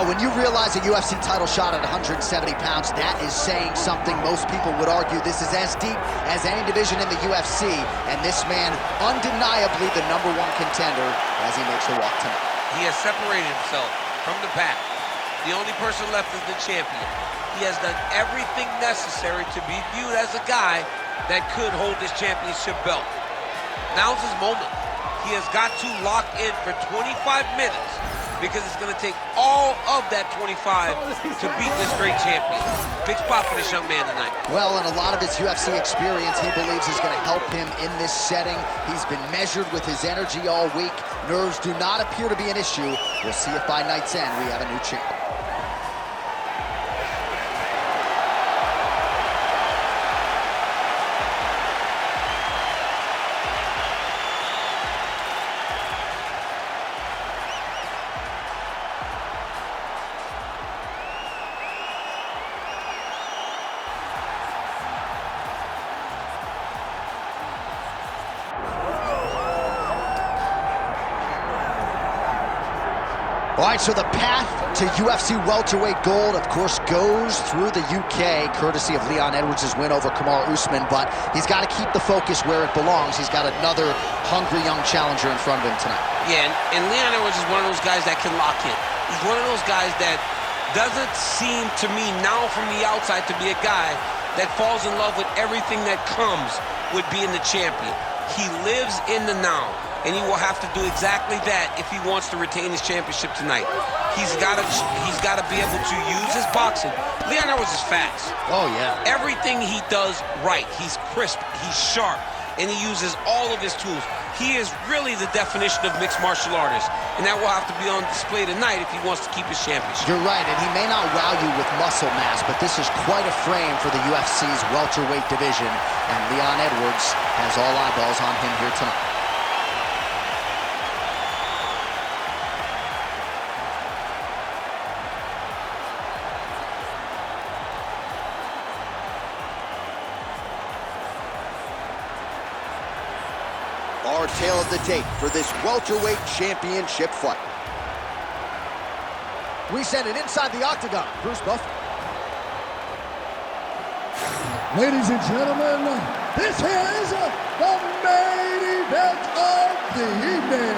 Well, when you realize a UFC title shot at 170 pounds, that is saying something. Most people would argue this is as deep as any division in the UFC, and this man, undeniably the #1 contender as he makes the walk tonight. He has separated himself from the pack. The only person left is the champion. He has done everything necessary to be viewed as a guy that could hold this championship belt. Now's his moment. He has got to lock in for 25 minutes because it's going to take all of that 25 to beat this great champion. Big spot for this young man tonight. Well, and a lot of his UFC experience he believes is going to help him in this setting. He's been measured with his energy all week. Nerves do not appear to be an issue. We'll see if by night's end we have a new champ. All right, so the path to UFC welterweight gold, of course, goes through the UK, courtesy of Leon Edwards' win over Kamaru Usman, but he's got to keep the focus where it belongs. He's got another hungry young challenger in front of him tonight. Yeah, and Leon Edwards is one of those guys that can lock in. He's one of those guys that doesn't seem to me now from the outside to be a guy that falls in love with everything that comes with being the champion. He lives in the now. And he will have to do exactly that if he wants to retain his championship tonight. He's got to be able to use his boxing. Leon Edwards is fast. Oh, yeah. Everything he does right. He's crisp, he's sharp, and he uses all of his tools. He is really the definition of mixed martial artist, and that will have to be on display tonight if he wants to keep his championship. You're right, and he may not wow you with muscle mass, but this is quite a frame for the UFC's welterweight division, and Leon Edwards has all eyeballs on him here tonight. Our tale of the tape for this welterweight championship fight. We send it inside the octagon. Bruce Buffer. Ladies and gentlemen, this is the main event of the evening.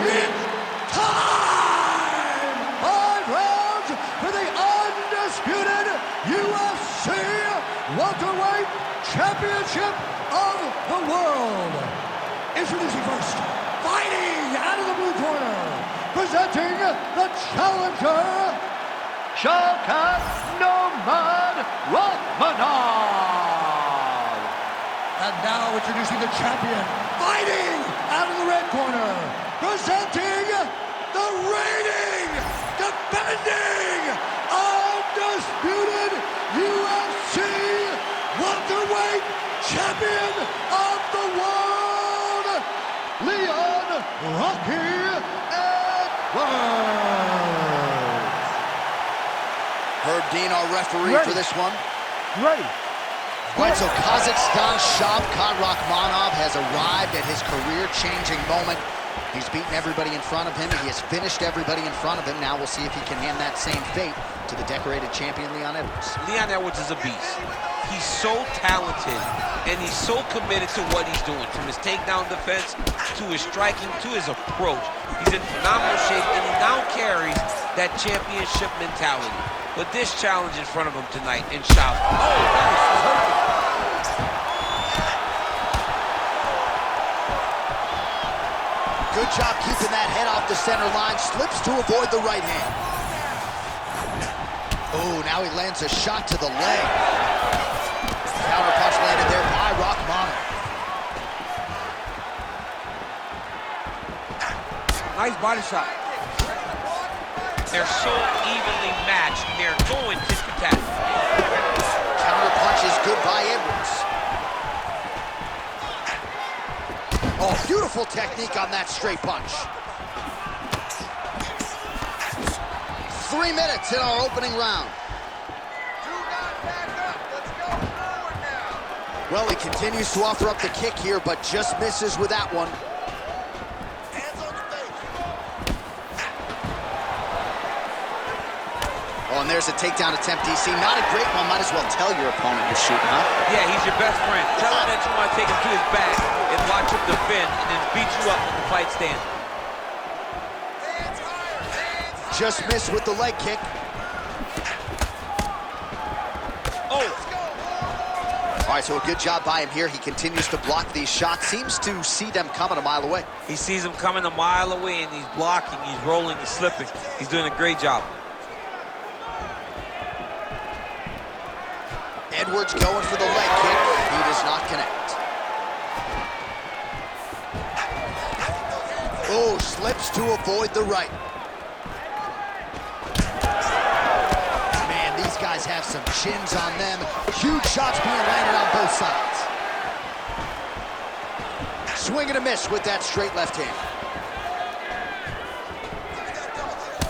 It's time! 5 rounds for the undisputed UFC welterweight championship of the world. Introducing first, fighting out of the blue corner, presenting the challenger, Shawkat Rachmonov. And now introducing the champion, fighting out of the red corner, presenting the reigning, defending, undisputed UFC welterweight champion of the world, Leon Edwards. Herb Dean, our referee for this one. Ready. All right, so Kazakhstan's Šavkat Rachmonov has arrived at his career-changing moment. He's beaten everybody in front of him. He has finished everybody in front of him. Now we'll see if he can hand that same fate to the decorated champion, Leon Edwards. Leon Edwards is a beast. He's so talented, and he's so committed to what he's doing, from his takedown defense, to his striking, to his approach. He's in phenomenal shape, and he now carries that championship mentality. But this challenge in front of him tonight in Shawkat. Oh, nice. Good job keeping that head off the center line. Slips to avoid the right hand. Oh, now he lands a shot to the leg. Counter punch landed there by Rachmonov. Nice body shot. They're so evenly matched. They're going tit for tat. Counter punch is good by Edwards. Oh, beautiful technique on that straight punch. 3 minutes in our opening round. Well, he continues to offer up the kick here, but just misses with that one. and there's a takedown attempt, DC. Not a great one. Might as well tell your opponent you're shooting, huh? Yeah, he's your best friend. Tell him that you want to take him to his back and watch him defend and then beat you up when the fight stands. Just missed with the leg kick. Oh! All right, so a good job by him here. He continues to block these shots. Seems to see them coming a mile away. He sees them coming a mile away, and he's blocking, he's rolling, he's slipping. He's doing a great job. Edwards going for the leg kick. He does not connect. Oh, slips to avoid the right. Man, these guys have some chins on them. Huge shots being landed on both sides. Swing and a miss with that straight left hand.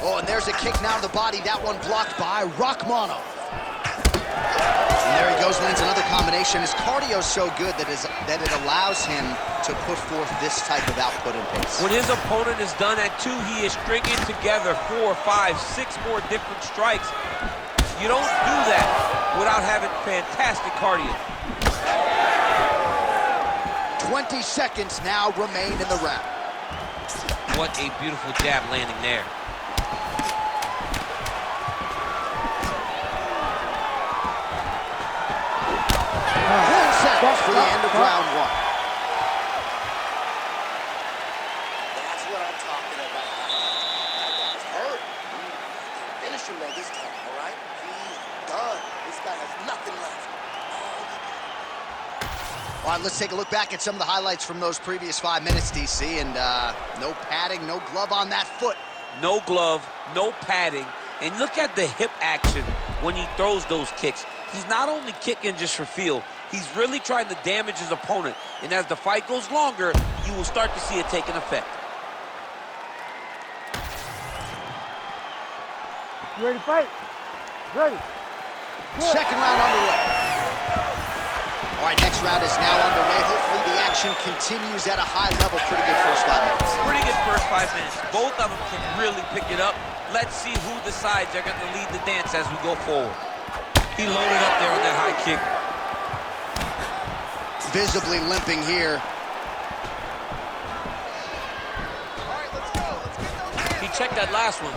Oh, and there's a kick now to the body. That one blocked by Rachmanov. And there he goes, lands another combination. His cardio's so good that it allows him to put forth this type of output and pace. When his opponent is done at 2, he is stringing together 4, 5, 6 more different strikes. You don't do that without having fantastic cardio. 20 seconds now remain in the round. What a beautiful jab landing there. 10 seconds for the end of round 1. That's what I'm talking about. That guy's hurt. Finish him though this time, all right? He's done. This guy has nothing left. All right, let's take a look back at some of the highlights from those previous 5 minutes, DC, and no padding, no glove on that foot. No glove, no padding, and look at the hip action when he throws those kicks. He's not only kicking just for feel, he's really trying to damage his opponent, and as the fight goes longer, you will start to see it take an effect. You ready to fight? Ready. Good. Second round underway. All right, next round is now underway. Hopefully the action continues at a high level. Pretty good first 5 minutes. Pretty good first 5 minutes. Both of them can really pick it up. Let's see who decides they're going to lead the dance as we go forward. He loaded up there on that high kick. Visibly limping here. All right, let's go. Let's get those hands. He checked that last one.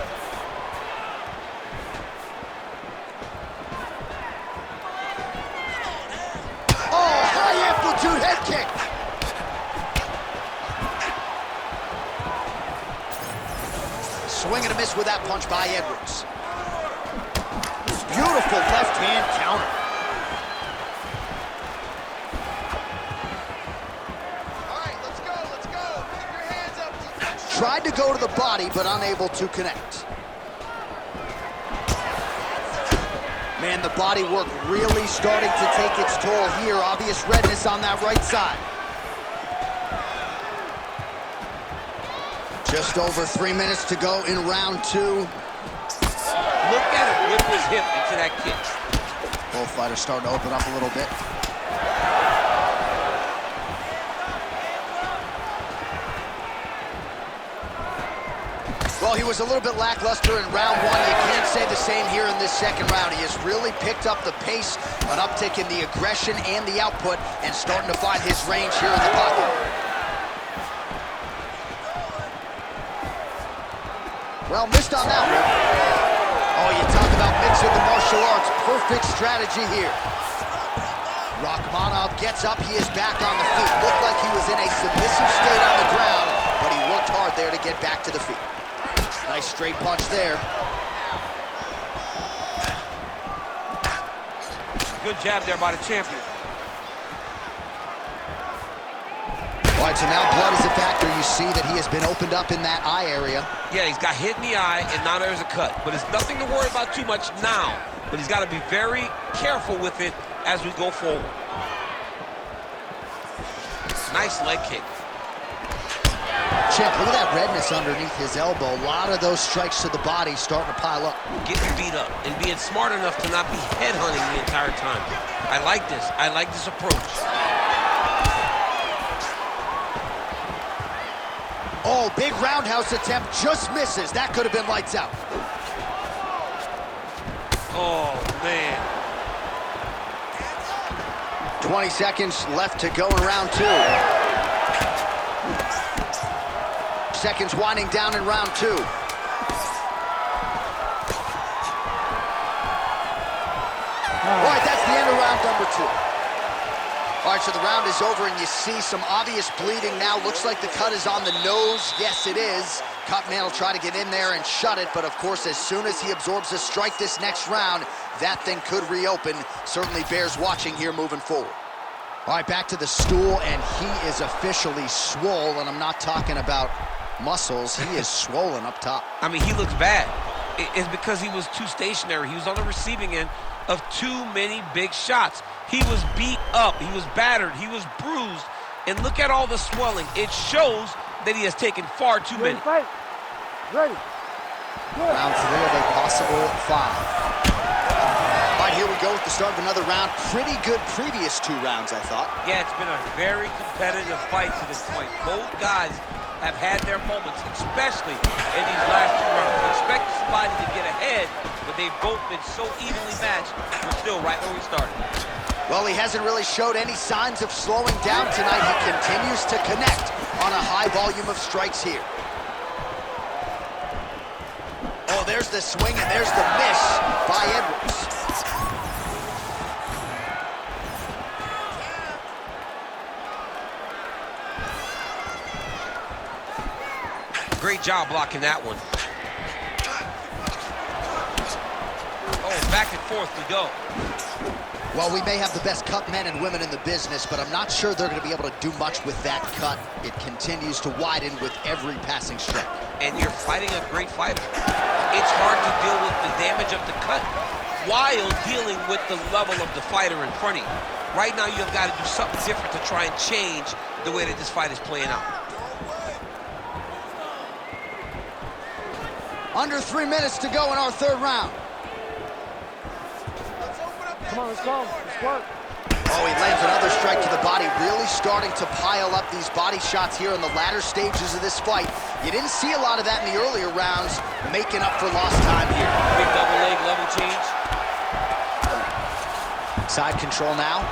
Oh, high amplitude head kick. Swing and a miss with that punch by Edwards. Beautiful left hand counter. All right, let's go. Let's go. Keep your hands up. Tried to go to the body, but unable to connect. Man, the body work really starting to take its toll here. Obvious redness on that right side. Just over 3 minutes to go in round 2. Look at him whip his hip into that kick. Both fighters starting to open up a little bit. Well, he was a little bit lackluster in round 1. You can't say the same here in this second round. He has really picked up the pace, an uptick in the aggression and the output, and starting to find his range here in the pocket. Well, missed on that one. Oh, you talk about mixing the martial arts. Perfect strategy here. Rachmanov gets up. He is back on the feet. Looked like he was in a submissive state on the ground, but he worked hard there to get back to the feet. Nice straight punch there. Good jab there by the champion. All right, so now blood is a factor. You see that he has been opened up in that eye area. Yeah, he's got hit in the eye, and now there's a cut. But it's nothing to worry about too much now. But he's got to be very careful with it as we go forward. Nice leg kick. Champ, look at that redness underneath his elbow. A lot of those strikes to the body starting to pile up. Getting beat up and being smart enough to not be headhunting the entire time. I like this. I like this approach. Oh, big roundhouse attempt, just misses. That could have been lights out. Oh, man. 20 seconds left to go in round 2. Seconds winding down in round 2. All right, that's the end of round number 2. All right, so the round is over, and you see some obvious bleeding now. Looks like the cut is on the nose. Yes, it is. Cut man will try to get in there and shut it, but of course, as soon as he absorbs a strike this next round, that thing could reopen. Certainly bears watching here moving forward. All right, back to the stool, and he is officially swole, and I'm not talking about muscles. He is swollen up top. I mean, he looks bad. It's because he was too stationary. He was on the receiving end of too many big shots. He was beat up, he was battered, he was bruised, and look at all the swelling. It shows that he has taken far too many. Ready. Round 3 of a possible 5. All right, here we go with the start of another round. Pretty good previous 2 rounds, I thought. Yeah, it's been a very competitive fight to this point. Both guys have had their moments, especially in these last 2 rounds. We expect somebody to get ahead, but they've both been so evenly matched. We're still right where we started. Well, he hasn't really showed any signs of slowing down tonight. He continues to connect on a high volume of strikes here. Oh, there's the swing, and there's the miss by Edwards. Great job blocking that one. Oh, back and forth we go. Well, we may have the best cut men and women in the business, but I'm not sure they're going to be able to do much with that cut. It continues to widen with every passing strike. And you're fighting a great fighter. It's hard to deal with the damage of the cut while dealing with the level of the fighter in front of you. Right now, you've got to do something different to try and change the way that this fight is playing out. Under 3 minutes to go in our 3rd round. Come on, let's go. Let's work. Oh, he lands another strike to the body, really starting to pile up these body shots here in the latter stages of this fight. You didn't see a lot of that in the earlier rounds, making up for lost time here. Big double leg level change. Side control now.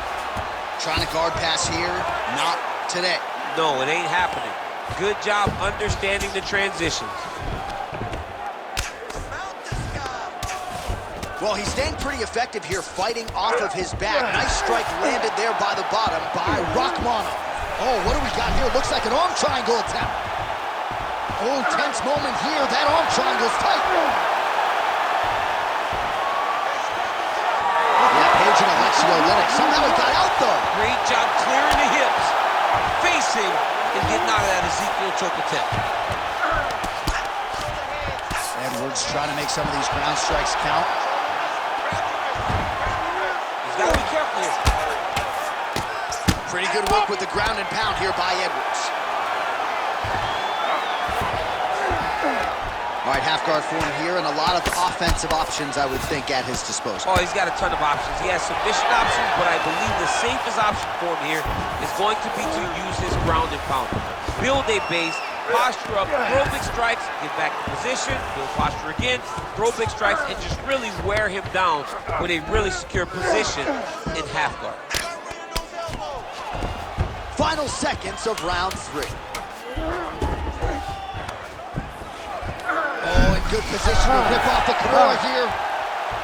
Trying to guard pass here. Not today. No, it ain't happening. Good job understanding the transitions. Well, he's staying pretty effective here, fighting off of his back. Nice strike landed there by the bottom by Rachmanov. Oh, what do we got here? Looks like an arm triangle attempt. Oh, tense moment here. That arm triangle's tight. Yeah, Page and Alexio Lennox. Somehow he got out, though. Great job clearing the hips, facing, and getting out of that Ezekiel choke attempt. Edwards trying to make some of these ground strikes count. Gotta be careful here. Pretty good work with the ground and pound here by Edwards. All right, half guard form here, and a lot of offensive options, I would think, at his disposal. Oh, he's got a ton of options. He has submission options, but I believe the safest option for him here is going to be to use his ground and pound. Build a base, posture up, throw big strikes, get back in position, build posture again, throw big strikes, and just really wear him down with a really secure position in half guard. Final seconds of round 3. Oh, in good position to rip off the Kimura here.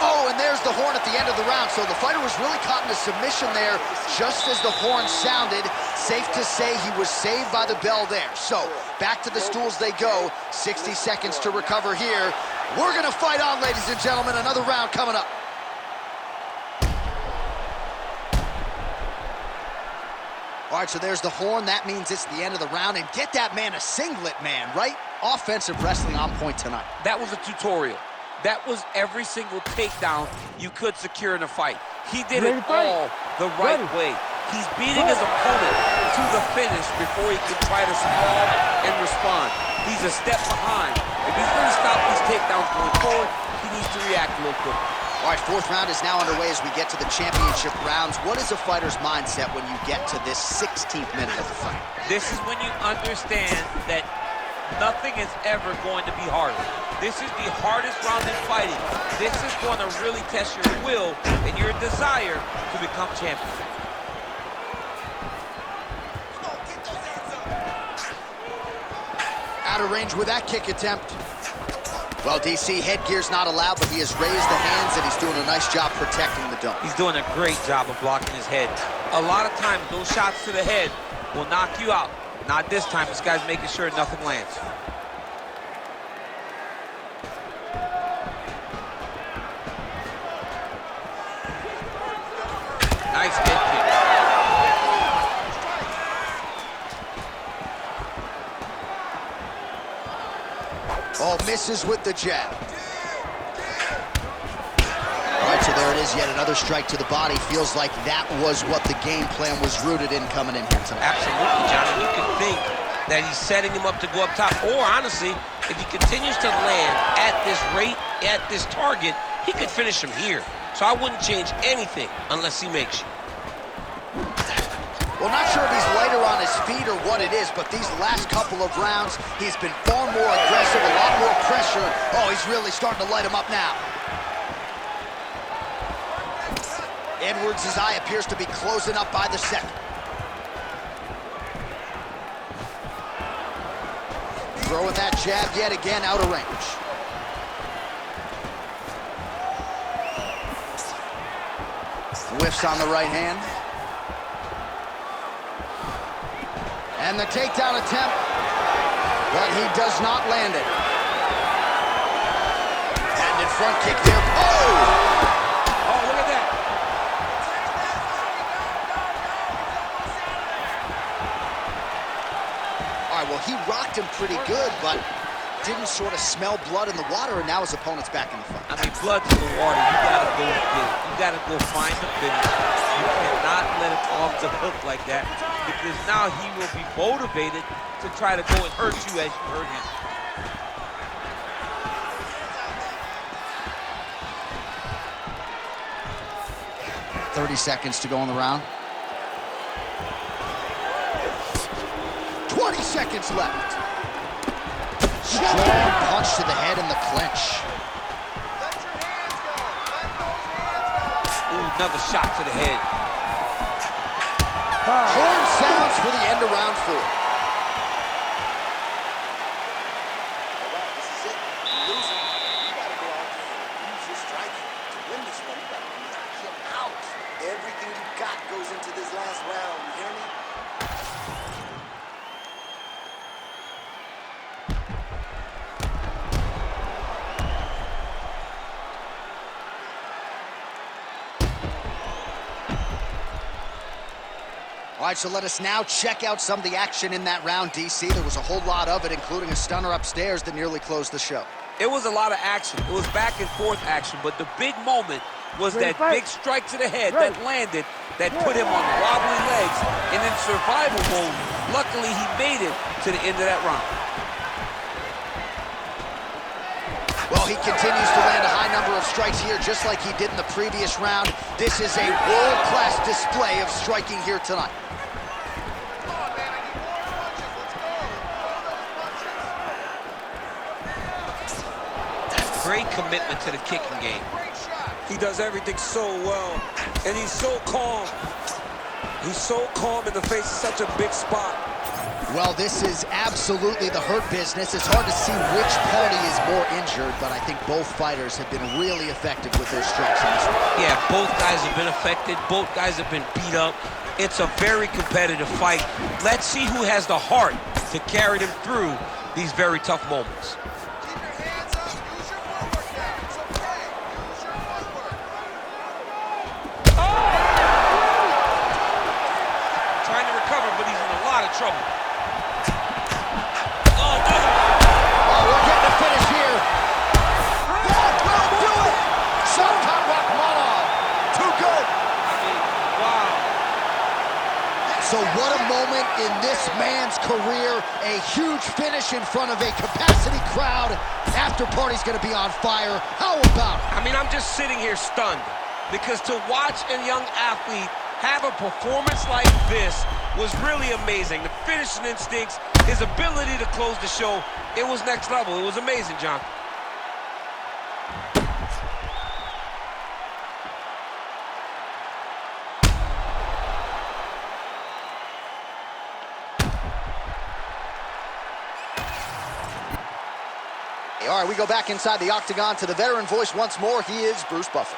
Oh, and there's the horn at the end of the round. So the fighter was really caught in a submission there just as the horn sounded. Safe to say he was saved by the bell there. So back to the stools they go. 60 seconds to recover here. We're going to fight on, ladies and gentlemen. Another round coming up. All right, so there's the horn. That means it's the end of the round. And get that man a singlet, man, right? Offensive wrestling on point tonight. That was a tutorial. That was every single takedown you could secure in a fight. He did it all the right way. He's beating his opponent to the finish before he can try to sprawl and respond. He's a step behind. If he's going to stop these takedowns going forward, he needs to react a little quicker. All right, 4th round is now underway as we get to the championship rounds. What is a fighter's mindset when you get to this 16th minute of the fight? This is when you understand that Nothing is ever going to be harder. This is the hardest round in fighting. This is going to really test your will and your desire to become champion. Out of range with that kick attempt. Well, DC, headgear's not allowed, but he has raised the hands, and he's doing a nice job protecting the dome. He's doing a great job of blocking his head. A lot of times, those shots to the head will knock you out. Not this time. This guy's making sure nothing lands. Nice head kick. Oh, misses with the jab. All right, so there it is, yet another strike to the body. Feels like that was what the game plan was rooted in coming in here tonight. Absolutely, Johnny. You can think that he's setting him up to go up top. Or, honestly, if he continues to land at this rate, at this target, he could finish him here. So I wouldn't change anything unless he makes you. Well, not sure if he's lighter on his feet or what it is, but these last couple of rounds, he's been far more aggressive, a lot more pressure. Oh, he's really starting to light him up now. Edwards' eye appears to be closing up by the second. Throwing that jab yet again out of range. Whiffs on the right hand. And the takedown attempt, but he does not land it. And in front kick there. Oh! Oh, look at that. All right, well, he rocked him pretty good, but didn't sort of smell blood in the water, and now his opponent's back in the fight. I mean, blood's in the water. You gotta go get it. You gotta go find the finish. You cannot let it off the hook like that, because now he will be motivated to try to go and hurt you as you hurt him. .30 seconds to go in the round. 20 seconds left. Strong punch to the head in the clinch. Ooh, another shot to the head. Horn sounds for the end of round 4. This is it. You're losing. You gotta go out there and use your striking to win this one. You gotta knock him out. Everything you got goes into this last round. You hear me? All right, so let us now check out some of the action in that round, DC. There was a whole lot of it, including a stunner upstairs that nearly closed the show. It was a lot of action. It was back and forth action, but the big moment was that big strike to the head that landed, that put him on wobbly legs, and in survival mode, luckily he made it to the end of that round. Well, he continues to land a high number of strikes here, just like he did in the previous round. This is a world-class display of striking here tonight. Great commitment to the kicking game. He does everything so well, and he's so calm. He's so calm in the face of such a big spot. Well, this is absolutely the hurt business. It's hard to see which party is more injured, but I think both fighters have been really effective with their strikes in this one. Yeah, both guys have been affected. Both guys have been beat up. It's a very competitive fight. Let's see who has the heart to carry them through these very tough moments. Trying to recover, but he's in a lot of trouble. We're getting a finish here. That will do it! Shawkat Rachmmonov. Too good. I mean, wow. So what a moment in this man's career. A huge finish in front of a capacity crowd. After party's going to be on fire. How about it? I mean, I'm just sitting here stunned, because to watch a young athlete have a performance like this was really amazing. The finishing instincts, his ability to close the show, it was next level. It was amazing, John. All right, we go back inside the octagon to the veteran voice once more. He is Bruce Buffer.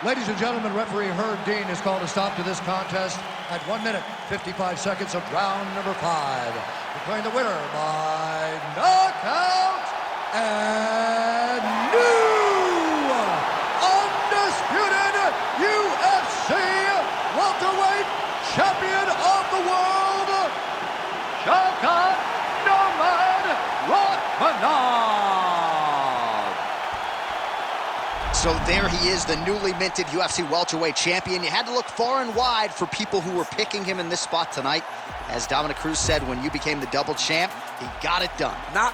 Ladies and gentlemen, referee Herb Dean has called a stop to this contest at 1 minute, 55 seconds of round number 5. Declaring the winner by knockout and new undisputed UFC welterweight champion of the world, Shawkat Rachmanoff. So there he is, the newly minted UFC welterweight champion. You had to look far and wide for people who were picking him in this spot tonight. As Dominic Cruz said, when you became the double champ, he got it done. Not